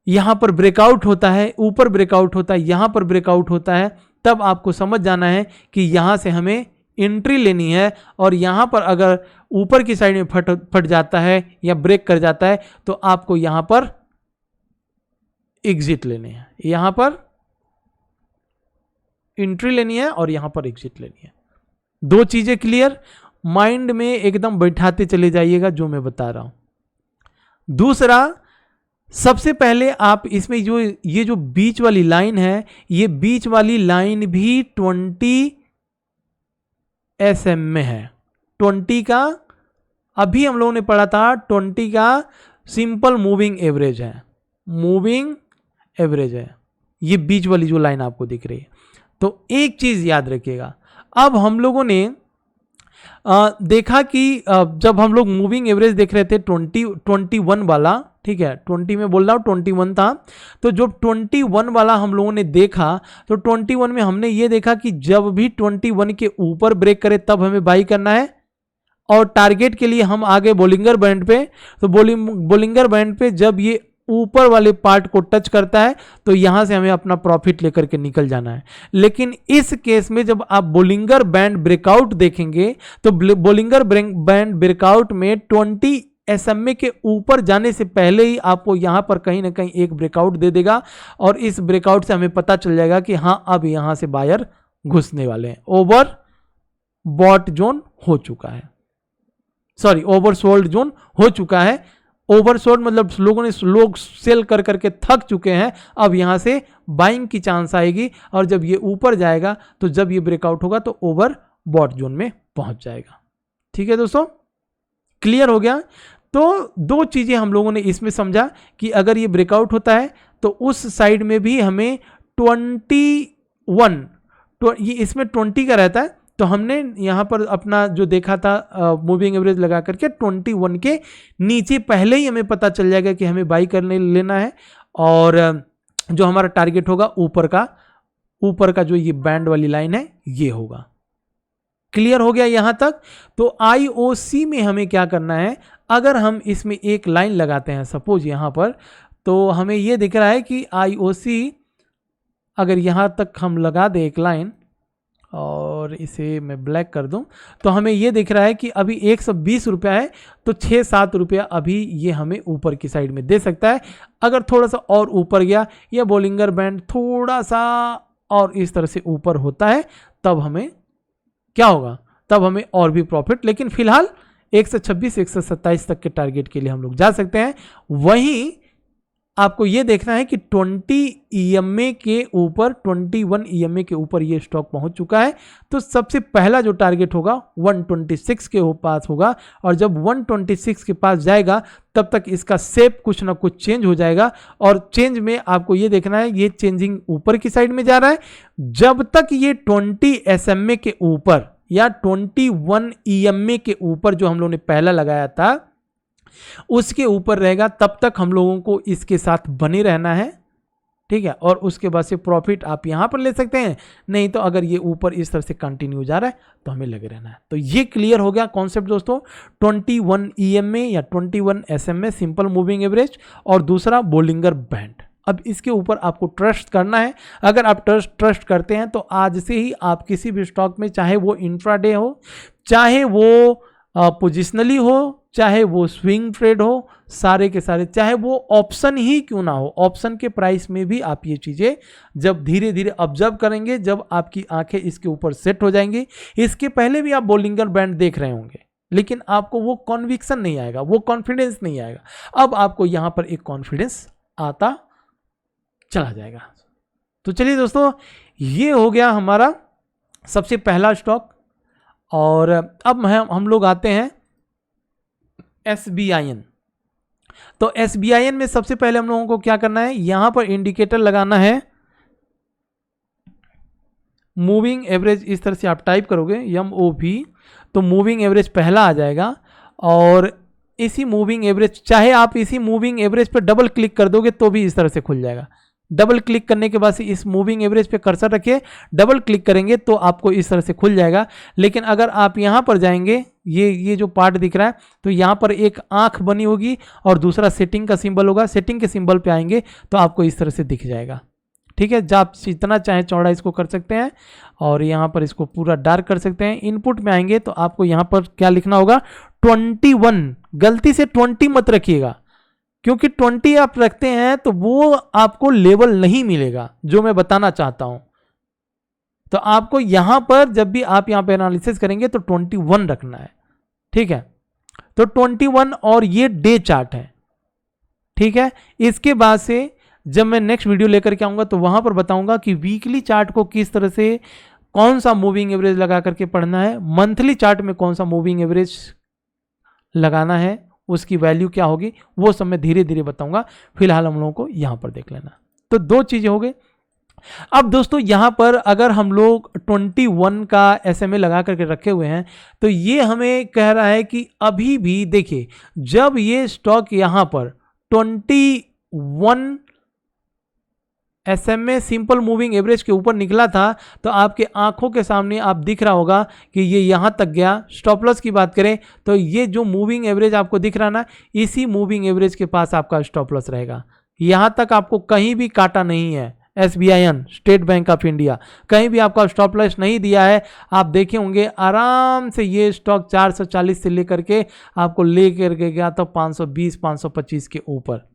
[SPEAKER 1] यहां पर ब्रेकआउट होता है, ऊपर ब्रेकआउट होता है, यहां पर ब्रेकआउट होता है, तब आपको समझ जाना है कि यहां से हमें एंट्री लेनी है, और यहां पर अगर ऊपर की साइड में फट जाता है या ब्रेक कर जाता है तो आपको यहां पर एग्जिट लेने हैं, यहां पर एंट्री लेनी है और यहां पर एग्जिट लेनी है। दो चीजें क्लियर, माइंड में एकदम बैठाते चले जाइएगा जो मैं बता रहा हूं। दूसरा, सबसे पहले आप इसमें जो ये जो बीच वाली लाइन है, ये बीच वाली लाइन भी 20 SM में है। 20 का अभी हम लोगों ने पढ़ा था, 20 का सिंपल मूविंग एवरेज है, मूविंग एवरेज है ये बीच वाली जो लाइन आपको दिख रही है। तो एक चीज याद रखिएगा, अब हम लोगों ने देखा कि जब हम लोग मूविंग एवरेज देख रहे थे 21 वाला, ठीक है 20 में बोल रहा हूं, 21 था, तो जो 21 वाला हम लोगों ने देखा तो 21 में हमने ये देखा कि जब भी 21 के ऊपर ब्रेक करे तब हमें बाई करना है, और टारगेट के लिए हम आगे बोलिंगर बैंड पे, तो बोलिंगर बैंड पे जब ये ऊपर वाले पार्ट को टच करता है तो यहां से हमें अपना प्रॉफिट लेकर के निकल जाना है। लेकिन इस केस में जब आप बोलिंगर बैंड ब्रेकआउट देखेंगे तो बोलिंगर बैंड ब्रेकआउट में 20 SMA के ऊपर जाने से पहले ही आपको यहां पर कहीं ना कहीं एक ब्रेकआउट दे देगा, और इस ब्रेकआउट से हमें पता चल जाएगा कि हां अब यहां से बायर घुसने वाले हैं, ओवर बॉट जोन हो चुका है, सॉरी ओवर सोल्ड जोन हो चुका है। ओवर सोल्ड मतलब लोग सेल कर करके थक चुके हैं, अब यहां से बाइंग की चांस आएगी, और जब ये ऊपर जाएगा तो जब ये ब्रेकआउट होगा तो ओवर बॉट जोन में पहुंच जाएगा। ठीक है दोस्तों, क्लियर हो गया। तो दो चीजें हम लोगों ने इसमें समझा कि अगर ये ब्रेकआउट होता है तो उस साइड में भी हमें 21, ये इसमें 20 का रहता है, तो हमने यहाँ पर अपना जो देखा था मूविंग एवरेज लगा करके 21 के नीचे पहले ही हमें पता चल जाएगा कि हमें बाई करने लेना है, और जो हमारा टारगेट होगा ऊपर का जो ये बैंड वाली लाइन है ये होगा। क्लियर हो गया यहां तक? तो IOC में हमें क्या करना है, अगर हम इसमें एक लाइन लगाते हैं सपोज यहां पर, तो हमें ये दिख रहा है कि IOC अगर यहां तक हम लगा दें एक लाइन और इसे मैं ब्लैक कर दूं, तो हमें ये दिख रहा है कि अभी 120 रुपया है, तो 6-7 रुपया अभी ये हमें ऊपर की साइड में दे सकता है। अगर थोड़ा सा और ऊपर गया या बोलिंगर बैंड थोड़ा सा और इस तरह से ऊपर होता है, तब हमें क्या होगा, तब हमें और भी प्रॉफिट, लेकिन फिलहाल 126-127 तक के टारगेट के लिए हम लोग जा सकते हैं। वहीं आपको ये देखना है कि 20 EMA के ऊपर, 21 EMA के ऊपर ये स्टॉक पहुंच चुका है, तो सबसे पहला जो टारगेट होगा 126 के पास होगा, और जब 126 के पास जाएगा तब तक इसका शेप कुछ ना कुछ चेंज हो जाएगा, और चेंज में आपको ये देखना है ये चेंजिंग ऊपर की साइड में जा रहा है। जब तक ये 20 SMA के ऊपर या 21 EMA के ऊपर जो हम लोगों ने पहला लगाया था उसके ऊपर रहेगा, तब तक हम लोगों को इसके साथ बने रहना है, ठीक है। और उसके बाद से प्रॉफिट आप यहां पर ले सकते हैं, नहीं तो अगर ये ऊपर इस तरह से कंटिन्यू जा रहा है तो हमें लगे रहना है। तो ये क्लियर हो गया कॉन्सेप्ट दोस्तों, 21 EMA या 21 SMA सिंपल मूविंग एवरेज, और दूसरा बोलिंगर बैंड। अब इसके ऊपर आपको ट्रस्ट करना है। अगर आप ट्रस्ट करते हैं तो आज से ही आप किसी भी स्टॉक में, चाहे वो इंट्राडे हो, चाहे वो पोजिशनली हो, चाहे वो स्विंग ट्रेड हो, सारे के सारे, चाहे वो ऑप्शन ही क्यों ना हो, ऑप्शन के प्राइस में भी आप ये चीज़ें जब धीरे धीरे ऑब्जर्व करेंगे, जब आपकी आंखें इसके ऊपर सेट हो जाएंगी, इसके पहले भी आप बोलिंगर बैंड देख रहे होंगे, लेकिन आपको वो कॉन्विक्शन नहीं आएगा, वो कॉन्फिडेंस नहीं आएगा। अब आपको यहाँ पर एक कॉन्फिडेंस आता चला जाएगा। तो चलिए दोस्तों, ये हो गया हमारा सबसे पहला स्टॉक, और अब हम लोग आते हैं SBIN। तो SBIN में सबसे पहले हम लोगों को क्या करना है, यहां पर इंडिकेटर लगाना है मूविंग एवरेज। इस तरह से आप टाइप करोगे MOV, तो मूविंग एवरेज पहला आ जाएगा, और इसी मूविंग एवरेज, चाहे आप इसी मूविंग एवरेज पर डबल क्लिक कर दोगे तो भी इस तरह से खुल जाएगा। डबल क्लिक करने के बाद से इस मूविंग एवरेज पे कर्सर रखिए, डबल क्लिक करेंगे तो आपको इस तरह से खुल जाएगा। लेकिन अगर आप यहाँ पर जाएंगे, ये जो पार्ट दिख रहा है, तो यहाँ पर एक आंख बनी होगी और दूसरा सेटिंग का सिंबल होगा। सेटिंग के सिंबल पे आएंगे तो आपको इस तरह से दिख जाएगा, ठीक है। जब आप जितना चाहे चौड़ा इसको कर सकते हैं, और यहाँ पर इसको पूरा डार्क कर सकते हैं। इनपुट में आएंगे तो आपको यहाँ पर क्या लिखना होगा, 21। गलती से 20 मत रखिएगा, क्योंकि 20 आप रखते हैं तो वो आपको लेवल नहीं मिलेगा जो मैं बताना चाहता हूं। तो आपको यहां पर जब भी आप यहां पे एनालिसिस करेंगे तो 21 रखना है, ठीक है। तो 21, और ये डे चार्ट है, ठीक है। इसके बाद से जब मैं नेक्स्ट वीडियो लेकर के आऊंगा तो वहां पर बताऊंगा कि वीकली चार्ट को किस तरह से, कौन सा मूविंग एवरेज लगा करके पढ़ना है, मंथली चार्ट में कौन सा मूविंग एवरेज लगाना है, उसकी वैल्यू क्या होगी, वो सब मैं धीरे धीरे बताऊंगा। फिलहाल हम लोगों को यहां पर देख लेना। तो दो चीजें हो गई। अब दोस्तों यहां पर अगर हम लोग 21 का SMA लगा करके रखे हुए हैं, तो ये हमें कह रहा है कि अभी भी देखिए, जब ये स्टॉक यहां पर 21 SMA सिंपल मूविंग एवरेज के ऊपर निकला था, तो आपके आंखों के सामने आप दिख रहा होगा कि ये यहां तक गया। स्टॉप लॉस की बात करें तो ये जो मूविंग एवरेज आपको दिख रहा ना, इसी मूविंग एवरेज के पास आपका स्टॉप लॉस रहेगा। यहां तक आपको कहीं भी काटा नहीं है। SBIN, state Bank of India, कहीं भी आपका स्टॉप लॉस नहीं दिया है। आप देखे होंगे आराम से ये स्टॉक 440 से लेकर के आपको लेकर के गया था 520, 525 के ऊपर।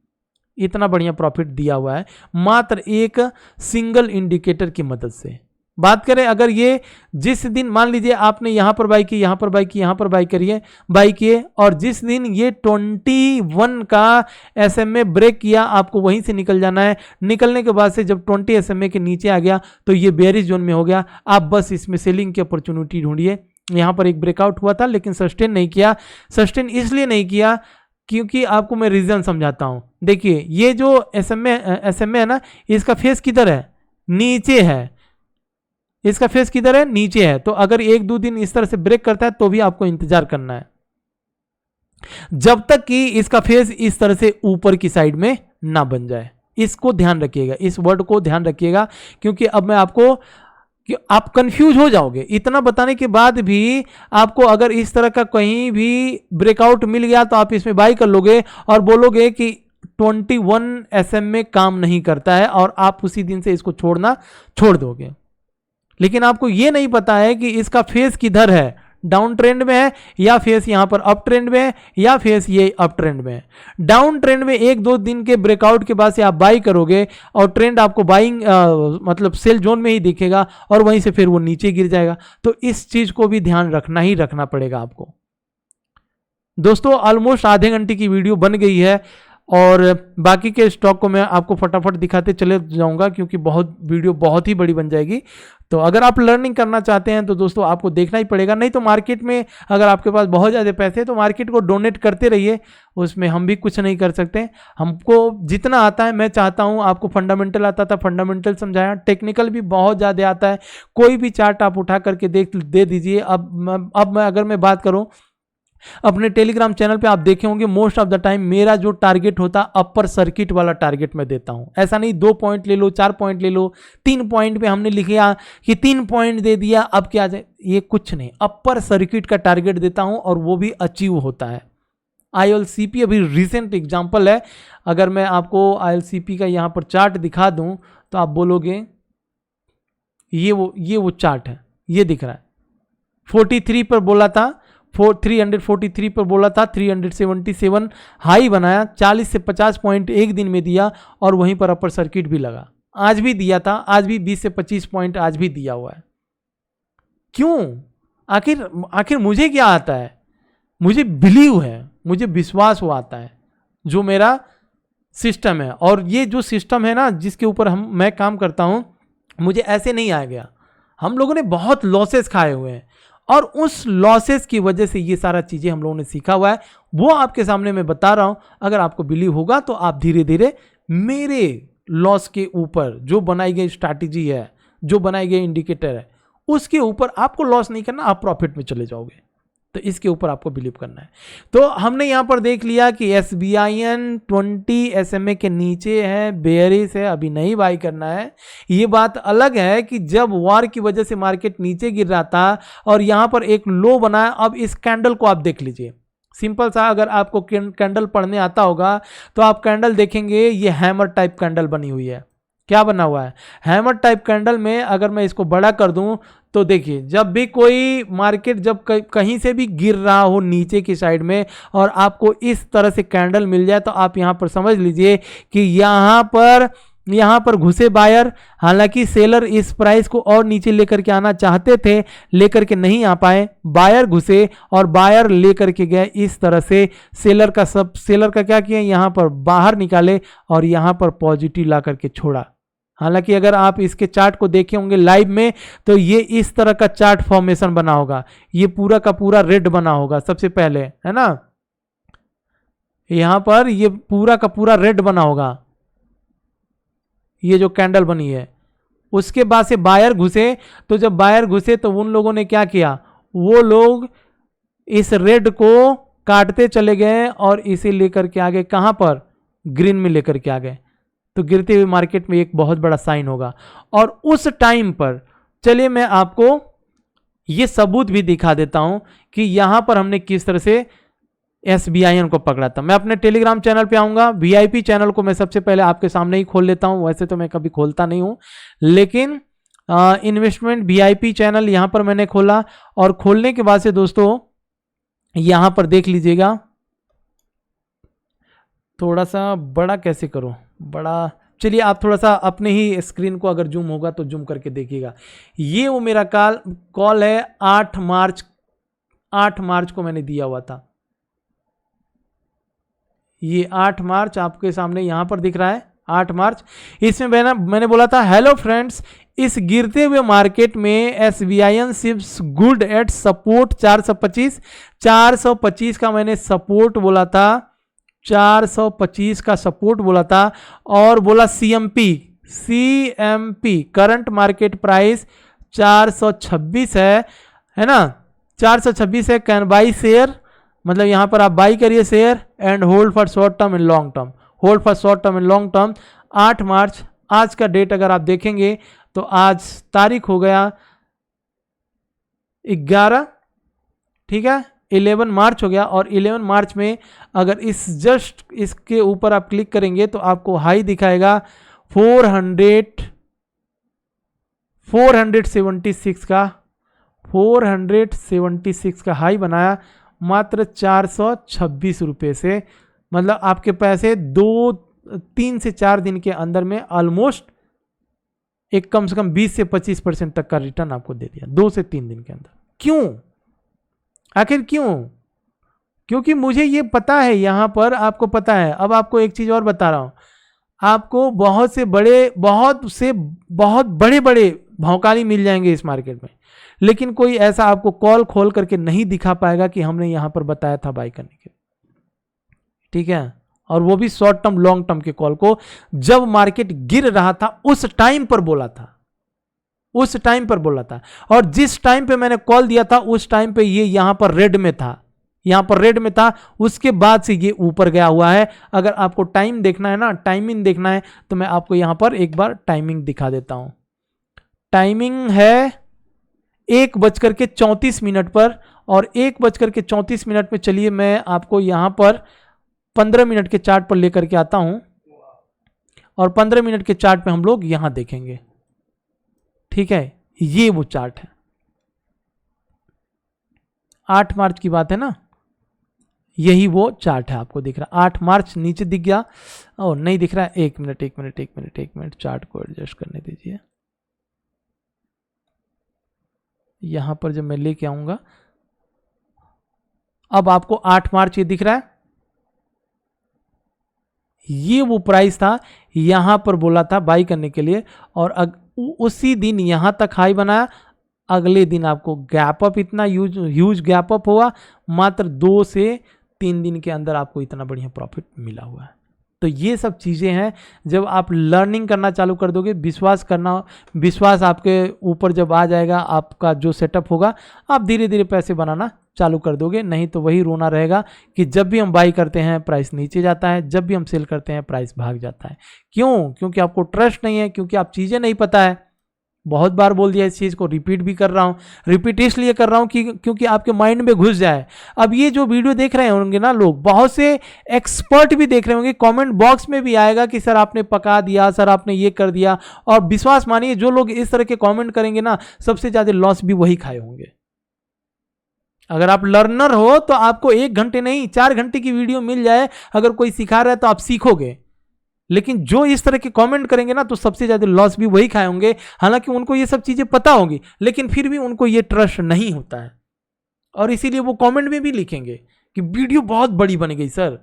[SPEAKER 1] इतना बढ़िया प्रॉफिट दिया हुआ है मात्र एक सिंगल इंडिकेटर की मदद से। बात करें अगर ये जिस दिन मान लीजिए आपने यहां पर बाई की, यहां पर बाई की, यहां पर बाई करिए, बाई किए, और जिस दिन ये 21 का SMA ब्रेक किया, आपको वहीं से निकल जाना है। निकलने के बाद से जब 20 SMA के नीचे आ गया तो ये बेयरिश जोन में हो गया। आप बस इसमें सेलिंग की अपॉर्चुनिटी ढूंढिए। यहां पर एक ब्रेकआउट हुआ था लेकिन सस्टेन नहीं किया। सस्टेन इसलिए नहीं किया क्योंकि आपको मैं रीजन समझाता हूं। देखिए ये जो SMA है ना, इसका फेस किधर है, नीचे है। इसका फेस किधर है, नीचे है। तो अगर 1-2 दिन इस तरह से ब्रेक करता है तो भी आपको इंतजार करना है, जब तक कि इसका फेस इस तरह से ऊपर की साइड में ना बन जाए। इसको ध्यान रखिएगा, इस वर्ड को ध्यान रखिएगा, क्योंकि अब मैं आपको, कि आप कंफ्यूज हो जाओगे इतना बताने के बाद भी। आपको अगर इस तरह का कहीं भी ब्रेकआउट मिल गया तो आप इसमें बाई कर लोगे और बोलोगे कि 21 SM में काम नहीं करता है, और आप उसी दिन से इसको छोड़ दोगे। लेकिन आपको यह नहीं पता है कि इसका फेस किधर है, डाउन ट्रेंड में है या फेस यहां पर अप ट्रेंड में है या फेस ये अप ट्रेंड में है। डाउन ट्रेंड में 1-2 दिन के ब्रेकआउट के बाद से आप बाई करोगे और ट्रेंड आपको बाइंग मतलब सेल जोन में ही दिखेगा, और वहीं से फिर वो नीचे गिर जाएगा। तो इस चीज को भी ध्यान रखना पड़ेगा आपको। दोस्तों ऑलमोस्ट आधे घंटे की वीडियो बन गई है, और बाकी के स्टॉक को मैं आपको फटाफट दिखाते चले जाऊंगा, क्योंकि वीडियो बहुत ही बड़ी बन जाएगी। तो अगर आप लर्निंग करना चाहते हैं तो दोस्तों आपको देखना ही पड़ेगा। नहीं तो मार्केट में अगर आपके पास बहुत ज़्यादा पैसे हैं तो मार्केट को डोनेट करते रहिए, उसमें हम भी कुछ नहीं कर सकते। हमको जितना आता है, मैं चाहता हूं आपको फंडामेंटल आता था फंडामेंटल समझाया, टेक्निकल भी बहुत ज़्यादा आता है। कोई भी चार्ट आप उठा करके दे दीजिए। अब मैं अगर मैं बात करूं अपने टेलीग्राम चैनल पे, आप देखे होंगे मोस्ट ऑफ द टाइम मेरा जो टारगेट होता है अपर सर्किट वाला टारगेट मैं देता हूं। ऐसा नहीं 2 पॉइंट ले लो, 4 पॉइंट ले लो, 3 पॉइंट पे हमने लिखा कि 3 पॉइंट दे दिया अब क्या जाए, ये कुछ नहीं। अपर सर्किट का टारगेट देता हूं और वो भी अचीव होता है। ILCP अभी रिसेंट एग्जाम्पल है। अगर मैं आपको ILCP का यहां पर चार्ट दिखा दूं तो आप बोलोगे ये वो चार्ट है, ये दिख रहा है। 43 पर बोला था, 343 पर बोला था, 377 हाई बनाया, 40 से 50 पॉइंट एक दिन में दिया, और वहीं पर अपर सर्किट भी लगा। आज भी दिया था, आज भी 20 से 25 पॉइंट आज भी दिया हुआ है। क्यों? आखिर मुझे क्या आता है? मुझे बिलीव है, मुझे विश्वास वो आता है, जो मेरा सिस्टम है। और ये जो सिस्टम है ना, जिसके ऊपर मैं काम करता हूं, मुझे ऐसे नहीं आ गया। हम लोगों ने बहुत लॉसेस खाए हुए हैं, और उस लॉसेस की वजह से ये सारा चीजें हम लोगों ने सीखा हुआ है, वो आपके सामने मैं बता रहा हूं। अगर आपको बिलीव होगा तो आप धीरे धीरे मेरे लॉस के ऊपर जो बनाई गई स्ट्रैटेजी है, जो बनाई गई इंडिकेटर है, उसके ऊपर आपको लॉस नहीं करना, आप प्रॉफिट में चले जाओगे। तो इसके ऊपर आपको बिलीव करना है। तो हमने यहां पर देख लिया कि SBIN 20 SMA के नीचे है, बेयरिश है, अभी नहीं बाई करना है। ये बात अलग है कि जब वॉर की वजह से मार्केट नीचे गिर रहा था और यहां पर एक लो बनाया। अब इस कैंडल को आप देख लीजिए, सिंपल सा, अगर आपको कैंडल पढ़ने आता होगा तो आप कैंडल देखेंगे, ये हैमर टाइप कैंडल बनी हुई है। क्या बना हुआ है? हैमर टाइप कैंडल में अगर मैं इसको बड़ा कर दूं तो देखिए, जब भी कोई मार्केट जब कहीं से भी गिर रहा हो नीचे की साइड में और आपको इस तरह से कैंडल मिल जाए, तो आप यहां पर समझ लीजिए कि यहां पर घुसे बायर। हालांकि सेलर इस प्राइस को और नीचे लेकर के आना चाहते थे, लेकर के नहीं आ पाए, बायर घुसे और बायर लेकर के गए। इस तरह से सेलर का क्या किया, यहां पर बाहर निकाले और यहां पर पॉजिटिव ला करके छोड़ा। हालांकि अगर आप इसके चार्ट को देखे होंगे लाइव में, तो ये इस तरह का चार्ट फॉर्मेशन बना होगा, ये पूरा का पूरा रेड बना होगा सबसे पहले, है ना। यहां पर ये पूरा का पूरा रेड बना होगा, ये जो कैंडल बनी है। उसके बाद से बायर घुसे, तो जब बायर घुसे तो उन लोगों ने क्या किया, वो लोग इस रेड को काटते चले गए और इसे लेकर के आ गए कहां पर, ग्रीन में लेकर के आ गए। तो गिरते हुए मार्केट में एक बहुत बड़ा साइन होगा। और उस टाइम पर चलिए मैं आपको ये सबूत भी दिखा देता हूं कि यहां पर हमने किस तरह से SBIN को पकड़ा था। मैं अपने टेलीग्राम चैनल पे आऊंगा, VIP चैनल को मैं सबसे पहले आपके सामने ही खोल लेता हूं। वैसे तो मैं कभी खोलता नहीं हूं, लेकिन इन्वेस्टमेंट VIP चैनल यहां पर मैंने खोला, और खोलने के बाद से दोस्तों यहां पर देख लीजिएगा, थोड़ा सा बड़ा कैसे करूं, बड़ा, चलिए आप थोड़ा सा अपने ही स्क्रीन को अगर जूम होगा तो जूम करके देखिएगा। ये वो मेरा कॉल है, 8 मार्च को मैंने दिया हुआ था। ये 8 मार्च आपके सामने यहां पर दिख रहा है, 8 मार्च। इसमें मैंने बोला था, हेलो फ्रेंड्स, इस गिरते हुए मार्केट में SBIN sips good at support 425 का मैंने सपोर्ट बोला था, 425 का सपोर्ट बोला था, और बोला CMP करंट मार्केट प्राइस 426 है ना, 426 है। कैन बाई शेयर, मतलब यहां पर आप बाई करिए share and hold for short term and long term, hold for short term and long term. 8 मार्च आज का डेट अगर आप देखेंगे तो आज तारीख हो गया 11, ठीक है, 11 मार्च हो गया। और 11 मार्च में अगर इस जस्ट इसके ऊपर आप क्लिक करेंगे तो आपको हाई दिखाएगा 476 का हाई बनाया मात्र 426 रुपये से। मतलब आपके पैसे 3 से 4 दिन के अंदर में ऑलमोस्ट एक कम से कम 20 से 25% तक का रिटर्न आपको दे दिया 2 से 3 दिन के अंदर। क्यों? आखिर क्यों? क्योंकि मुझे ये पता है, यहां पर आपको पता है। अब आपको एक चीज और बता रहा हूं, आपको बहुत बड़े भौकाली मिल जाएंगे इस मार्केट में, लेकिन कोई ऐसा आपको कॉल खोल करके नहीं दिखा पाएगा कि हमने यहां पर बताया था बाई करने के, ठीक है। और वो भी शॉर्ट टर्म लॉन्ग टर्म के कॉल को जब मार्केट गिर रहा था उस टाइम पर बोला था, उस टाइम पर बोला था। और जिस टाइम पे मैंने कॉल दिया था उस टाइम पे ये यहां पर रेड में था, यहां पर रेड में था। उसके बाद से ये ऊपर गया हुआ है। अगर आपको टाइम देखना है ना, टाइमिंग देखना है, तो मैं आपको यहां पर एक बार टाइमिंग दिखा देता हूं। टाइमिंग है 1:34 पर, और 1:34 में चलिए मैं आपको यहां पर 15 मिनट के चार्ट पर लेकर के आता हूं, और 15 मिनट के चार्ट पे हम लोग यहां देखेंगे, ठीक है। ये वो चार्ट है, 8 मार्च की बात है ना, यही वो चार्ट है। आपको दिख रहा है 8 मार्च नीचे दिख गया, और नहीं दिख रहा है। एक मिनट चार्ट को एडजस्ट करने दीजिए। यहां पर जब मैं लेके आऊंगा, अब आपको 8 मार्च ये दिख रहा है, ये वो प्राइस था, यहां पर बोला था बाई करने के लिए, और उसी दिन यहां तक हाई बनाया। अगले दिन आपको गैप अप, इतना ह्यूज गैप अप हुआ, मात्र 2 से 3 दिन के अंदर आपको इतना बढ़िया प्रॉफिट मिला हुआ है। तो ये सब चीज़ें हैं, जब आप लर्निंग करना चालू कर दोगे, विश्वास आपके ऊपर जब आ जाएगा, आपका जो सेटअप होगा, आप धीरे धीरे पैसे बनाना चालू कर दोगे। नहीं तो वही रोना रहेगा कि जब भी हम बाई करते हैं प्राइस नीचे जाता है, जब भी हम सेल करते हैं प्राइस भाग जाता है। क्यों? क्योंकि आपको ट्रस्ट नहीं है, क्योंकि आप चीज़ें नहीं पता है। बहुत बार बोल दिया, इस चीज़ को रिपीट भी कर रहा हूँ। रिपीट इसलिए कर रहा हूँ कि क्योंकि आपके माइंड में घुस जाए। अब ये जो वीडियो देख रहे होंगे ना लोग, बहुत से एक्सपर्ट भी देख रहे होंगे, कमेंट बॉक्स में भी आएगा कि सर आपने पका दिया, सर आपने ये कर दिया। और विश्वास मानिए, जो लोग इस तरह के कमेंट करेंगे ना, सबसे ज़्यादा लॉस भी वही खाए होंगे। अगर आप लर्नर हो तो आपको 1 घंटे नहीं 4 घंटे की वीडियो मिल जाए, अगर कोई सिखा रहा है तो आप सीखोगे। लेकिन जो इस तरह के कमेंट करेंगे ना, तो सबसे ज्यादा लॉस भी वही खाए होंगे। हालांकि उनको ये सब चीजें पता होंगी, लेकिन फिर भी उनको ये ट्रस्ट नहीं होता है, और इसीलिए वो कमेंट में भी लिखेंगे कि वीडियो बहुत बड़ी बन गई सर।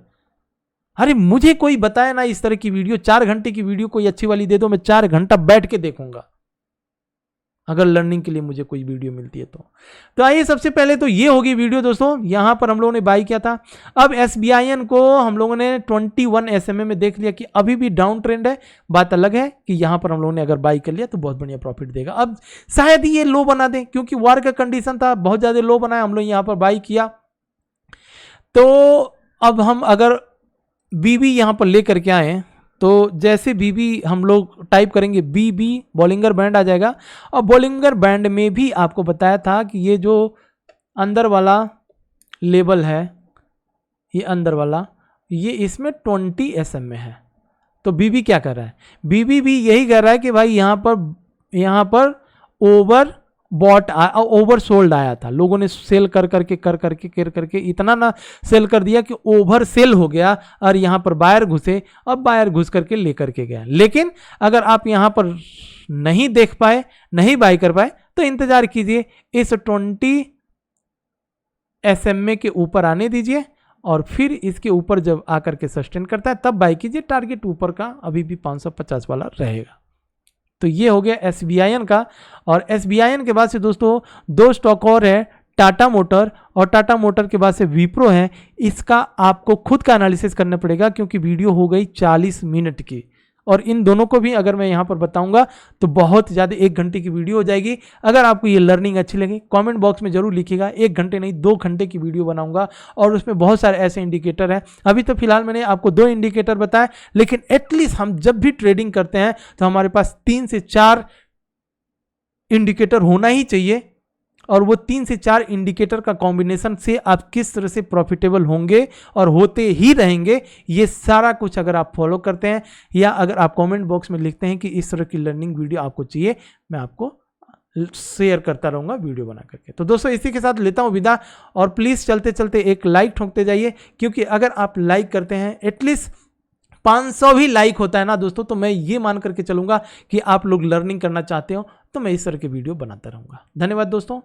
[SPEAKER 1] अरे मुझे कोई बताए ना इस तरह की वीडियो, 4 घंटे की वीडियो कोई अच्छी वाली दे दो, मैं 4 घंटा बैठ के देखूंगा, अगर लर्निंग के लिए मुझे कोई वीडियो मिलती है तो आइए, सबसे पहले तो ये होगी वीडियो दोस्तों। यहां पर हम लोगों ने बाई किया था। अब SBIN को हम लोगों ने 21 SMA में देख लिया कि अभी भी डाउन ट्रेंड है। बात अलग है कि यहां पर हम लोगों ने अगर बाई कर लिया तो बहुत बढ़िया प्रॉफिट देगा। अब शायद ही ये लो बना दें, क्योंकि वार का कंडीशन था, बहुत ज्यादा लो बनाया, हम लोग यहां पर बाई किया। तो अब हम अगर BB यहां पर लेकर के आए, तो जैसे BB हम लोग टाइप करेंगे, BB बॉलिंगर बैंड आ जाएगा। और बॉलिंगर बैंड में भी आपको बताया था कि ये जो अंदर वाला लेवल है, ये अंदर वाला, ये इसमें 20 SM में है। तो BB क्या कर रहा है? BB भी यही कर रहा है कि भाई यहाँ पर ओवर सोल्ड आया था, लोगों ने सेल कर करके इतना ना सेल कर दिया कि ओवर सेल हो गया, और यहां पर बायर घुसे, अब बायर घुस करके लेकर के गया। लेकिन अगर आप यहां पर नहीं देख पाए, नहीं बाई कर पाए, तो इंतजार कीजिए, इस 20 SMA के ऊपर आने दीजिए, और फिर इसके ऊपर जब आकर के सस्टेन करता है तब बाई कीजिए। टारगेट ऊपर का अभी भी 550 वाला रहेगा। तो ये हो गया SBIN का। और SBIN के बाद से दोस्तों 2 स्टॉक और है, टाटा मोटर, और टाटा मोटर के बाद से विप्रो है। इसका आपको खुद का एनालिसिस करना पड़ेगा, क्योंकि वीडियो हो गई 40 मिनट की, और इन दोनों को भी अगर मैं यहाँ पर बताऊंगा तो बहुत ज़्यादा 1 घंटे की वीडियो हो जाएगी। अगर आपको ये लर्निंग अच्छी लगी कमेंट बॉक्स में जरूर लिखिएगा। 1 घंटे नहीं 2 घंटे की वीडियो बनाऊंगा और उसमें बहुत सारे ऐसे इंडिकेटर हैं। अभी तो फिलहाल मैंने आपको 2 इंडिकेटर बताए, लेकिन एटलीस्ट हम जब भी ट्रेडिंग करते हैं तो हमारे पास 3 से 4 इंडिकेटर होना ही चाहिए, और वो 3 से 4 इंडिकेटर का कॉम्बिनेशन से आप किस तरह से प्रॉफिटेबल होंगे और होते ही रहेंगे, ये सारा कुछ अगर आप फॉलो करते हैं या अगर आप कमेंट बॉक्स में लिखते हैं कि इस तरह की लर्निंग वीडियो आपको चाहिए, मैं आपको शेयर करता रहूंगा वीडियो बना करके। तो दोस्तों इसी के साथ लेता हूं विदा, और प्लीज़ चलते चलते एक लाइक ठोकते जाइए, क्योंकि अगर आप लाइक करते हैं एटलीस्ट 500 भी लाइक होता है ना दोस्तों, तो मैं ये मान करके चलूंगा कि आप लोग लर्निंग करना चाहते हो, तो मैं इस तरह की वीडियो बनाता रहूंगा। धन्यवाद दोस्तों।